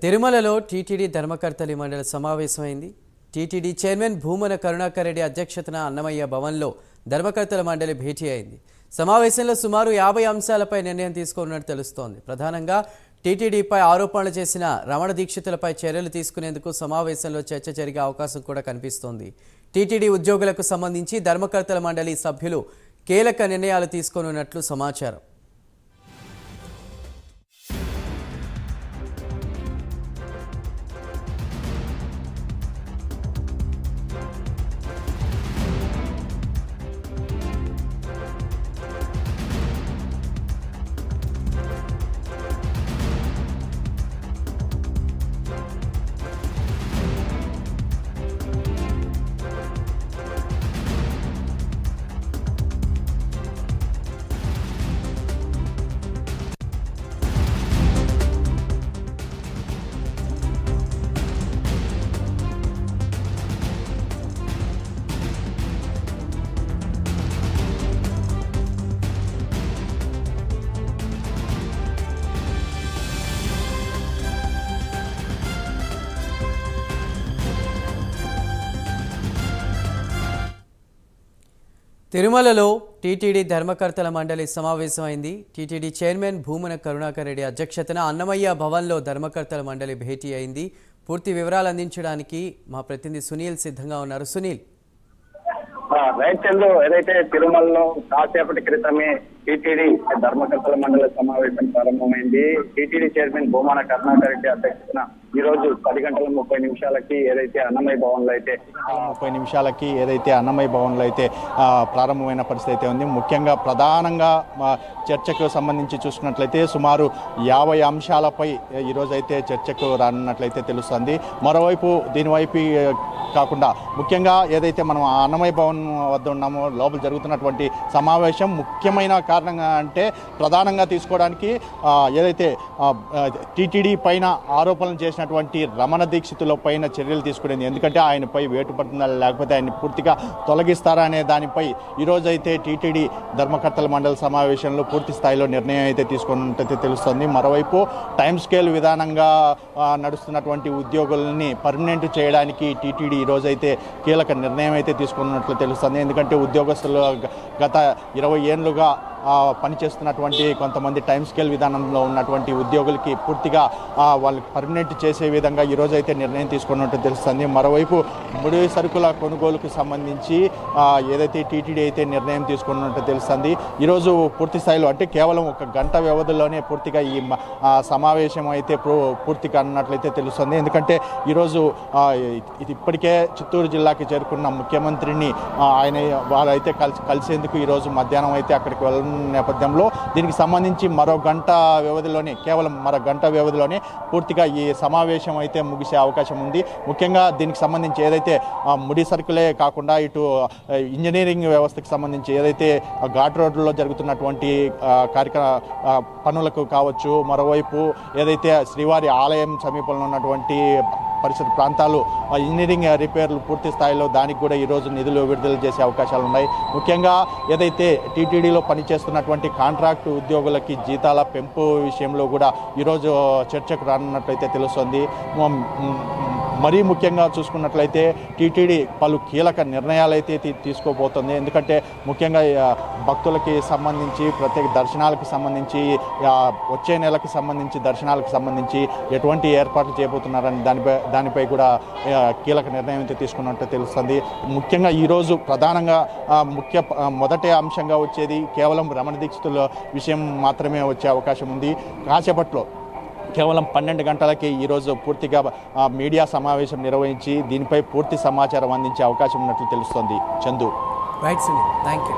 తిరుమలలో టీటీడీ ధర్మకర్తల మండలి సమావేశమైంది. టీటీడీ చైర్మన్ భూమన కరుణాకర్ రెడ్డి అధ్యక్షతన అన్నమయ్య భవన్లో ధర్మకర్తల మండలి భేటీ అయింది. సమావేశంలో సుమారు 50 అంశాలపై నిర్ణయం తీసుకున్నట్టు తెలుస్తోంది. ప్రధానంగా టీటీడీపై ఆరోపణలు చేసిన రమణ దీక్షితులపై చర్యలు తీసుకునేందుకు సమావేశంలో చర్చ జరిగే అవకాశం కూడా కనిపిస్తోంది. టీటీడీ ఉద్యోగులకు సంబంధించి ధర్మకర్తల మండలి సభ్యులు కీలక నిర్ణయాలు తీసుకోనున్నట్లు సమాచారం. తిరుమలలో టీటీడీ ధర్మకర్తల మండలి సమావేశమైంది. టీటీడీ చైర్మన్ భూమన కరుణాకర్ రెడ్డి అధ్యక్షతన అన్నమయ్య భవన్లో ధర్మకర్తల మండలి భేటీ అయింది. పూర్తి వివరాలు అందించడానికి మా ప్రతినిధి సునీల్ సిద్ధంగా ఉన్నారు. సునీల్, రైతులు ఏదైతే తిరుమలలో కాసేపటి క్రితమే టీటీడీ ధర్మకర్తల మండలి సమావేశం ప్రారంభమైంది. టీటీడీ చైర్మన్ భూమన కరుణాకర్ రెడ్డి అధ్యక్షతన ఈ రోజు 10:30 ఏదైతే అన్నమయ్య భవన్లో అయితే ప్రారంభమైన పరిస్థితి అయితే ఉంది. ముఖ్యంగా ప్రధానంగా చర్చకు సంబంధించి చూసుకున్నట్లయితే సుమారు 50 అంశాలపై ఈరోజు అయితే చర్చకు రానున్నట్లయితే తెలుస్తుంది. మరోవైపు దీనివైపు కాకుండా ముఖ్యంగా ఏదైతే మనం అన్నమయ్య భవన్ వద్ద ఉన్నామో లోపల జరుగుతున్నటువంటి సమావేశం ముఖ్యమైన కారణంగా అంటే ప్రధానంగా తీసుకోవడానికి ఏదైతే టీటీడీ పైన ఆరోపణలు చేసినటువంటి రమణ దీక్షితుల పైన చర్యలు తీసుకునేది. ఎందుకంటే ఆయనపై వేటు పడుతుందా లేకపోతే ఆయన పూర్తిగా తొలగిస్తారా అనే దానిపై ఈరోజు అయితే టీటీడీ ధర్మకర్తల మండలి సమావేశంలో పూర్తి స్థాయిలో నిర్ణయం అయితే తీసుకున్నట్టయితే తెలుస్తుంది. మరోవైపు టైం స్కేల్ విధానంగా నడుస్తున్నటువంటి ఉద్యోగులని పర్మనెంట్ చేయడానికి టీటీడీ ఈరోజు అయితే కీలక నిర్ణయం అయితే తీసుకున్నట్లు తెలుస్తుంది. ఎందుకంటే ఉద్యోగస్తులు గత 20 ఏళ్లుగా పనిచేస్తున్నటువంటి కొంతమంది టైం స్కేల్ విధానంలో ఉన్నటువంటి ఉద్యోగులకి పూర్తిగా వాళ్ళకి పర్మనెంట్ చేసే విధంగా ఈరోజు అయితే నిర్ణయం తీసుకున్నట్టు తెలుస్తుంది. మరోవైపు ముడి సరుకుల కొనుగోలుకు సంబంధించి ఏదైతే టీటీడీ అయితే నిర్ణయం తీసుకున్నట్టు తెలుస్తుంది. ఈరోజు పూర్తి స్థాయిలో అంటే కేవలం 1 గంట వ్యవధిలోనే పూర్తిగా ఈ సమావేశం అయితే పూర్తి కానున్నట్లయితే తెలుస్తుంది. ఎందుకంటే ఈరోజు ఇప్పటికే చిత్తూరు జిల్లాకి చేరుకున్న ముఖ్యమంత్రిని వారైతే కలిసేందుకు ఈరోజు మధ్యాహ్నం అయితే అక్కడికి వెళ్ళిన నేపథ్యంలో దీనికి సంబంధించి కేవలం మరో గంట వ్యవధిలోనే పూర్తిగా ఈ సమావేశం అయితే ముగిసే అవకాశం ఉంది. ముఖ్యంగా దీనికి సంబంధించి ఏదైతే ముడి సరుకులే కాకుండా ఇటు ఇంజనీరింగ్ వ్యవస్థకు సంబంధించి ఏదైతే ఘాట్ రోడ్లలో జరుగుతున్నటువంటి పనులకు కావచ్చు, మరోవైపు ఏదైతే శ్రీవారి ఆలయం సమీపంలో ఉన్నటువంటి పరిసర ప్రాంతాలు ఇంజనీరింగ్ రిపేర్లు పూర్తి స్థాయిలో దానికి కూడా ఈరోజు నిధులు విడుదల చేసే అవకాశాలు ఉన్నాయి. ముఖ్యంగా ఏదైతే టీటీడీలో పనిచేస్తున్నటువంటి కాంట్రాక్టు ఉద్యోగులకి జీతాల పెంపు విషయంలో కూడా ఈరోజు చర్చకు రానున్నట్లయితే తెలుస్తుంది. మరీ ముఖ్యంగా చూసుకున్నట్లయితే టీటీడీ పలు కీలక నిర్ణయాలు అయితే తీసుకోబోతుంది. ఎందుకంటే ముఖ్యంగా భక్తులకి సంబంధించి ప్రత్యేక దర్శనాలకు సంబంధించి వచ్చే నెలకు సంబంధించి దర్శనాలకు సంబంధించి ఎటువంటి ఏర్పాట్లు చేయబోతున్నారని దానిపై కూడా కీలక నిర్ణయం అయితే తీసుకున్నట్టు తెలుస్తుంది. ముఖ్యంగా ఈరోజు ప్రధానంగా మొదటి అంశంగా వచ్చేది కేవలం రమణ దీక్షితుల విషయం మాత్రమే వచ్చే అవకాశం ఉంది. కాసేపట్లో కేవలం 12 గంటలకి ఈరోజు పూర్తిగా మీడియా సమావేశం నిర్వహించి దీనిపై పూర్తి సమాచారం అందించే అవకాశం ఉన్నట్లు తెలుస్తోంది. Chandu. Right Sunil, thank you.